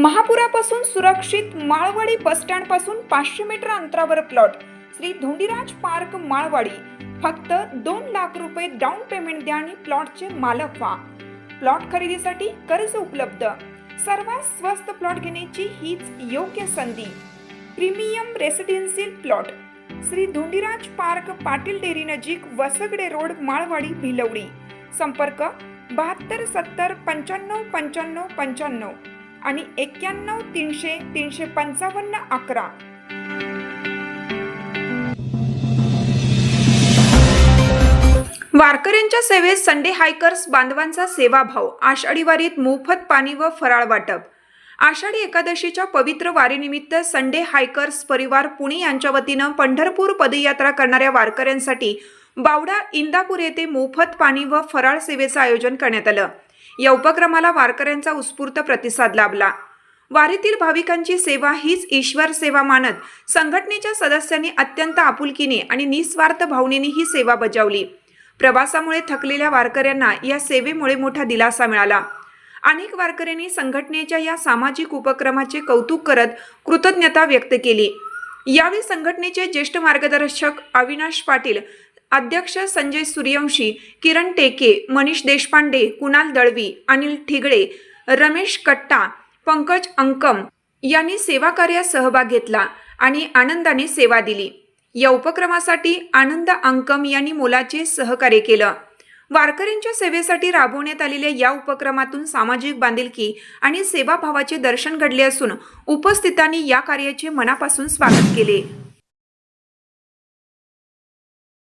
महापुरापासून सुरक्षित माळवाडी बसस्टँड पासून 500 मीटर अंतरावर प्लॉट श्री धोंडीराज पार्क माळवाडी। फक्त 2 लाख रुपये डाऊन पेमेंट द्या आणि प्लॉटचे मालक व्हा। प्लॉट खरेदीसाठी कर्ज उपलब्ध। सर्वात स्वस्त प्लॉट घेण्याची हीच योग्य संधी। Premium residential plot Shri Dhondiraj park, Patil dairy नजीक, वसगडे रोड, माळवाडी, भिलवडी। संपर्क 72 70 95 95 95 आणि 91 300 355 11। वारकऱ्यांच्या सेवेत संडे हायकर्स बांधवांचा सेवाभाव। आषाढी वारीत मोफत पाणी व फराळ वाटप। आषाढी एकादशीच्या पवित्र वारीनिमित्त संडे हायकर्स परिवार पुणे यांच्या वतीनं पंढरपूर पदयात्रा करणाऱ्या वारकऱ्यांसाठी बावडा इंदापूर येथे मोफत पाणी व फराळ सेवेचं आयोजन करण्यात आलं। या उपक्रमाला वारकऱ्यांचा उत्स्फूर्त प्रतिसाद लाभला। वारीतील भाविकांची सेवा हीच ईश्वर सेवा मानत संघटनेच्या सदस्यांनी अत्यंत आपुलकीने आणि निस्वार्थ भावनेने ही सेवा बजावली। प्रवासामुळे थकलेल्या वारकऱ्यांना या सेवेमुळे मोठा दिलासा मिळाला। अनेक वारकऱ्यांनी संघटनेच्या या सामाजिक उपक्रमाचे कौतुक करत कृतज्ञता व्यक्त केली। यावेळी संघटनेचे ज्येष्ठ मार्गदर्शक अविनाश पाटील, अध्यक्ष संजय सूर्यवंशी, किरण टेके, मनीष देशपांडे, कुणाल दळवी, अनिल ठिगळे, रमेश कट्टा, पंकज अंकम यांनी सेवा कार्यात सहभाग घेतला आणि आनंदाने सेवा दिली। या उपक्रमासाठी आनंद अंकम यांनी मोलाचे सहकार्य केलं। वारकऱ्यांच्या सेवेसाठी राबवण्यात आलेल्या या उपक्रमातून सामाजिक बांधिलकी आणि सेवाभावाचे दर्शन घडले असून उपस्थितांनी या कार्याचे मनापासून स्वागत केले।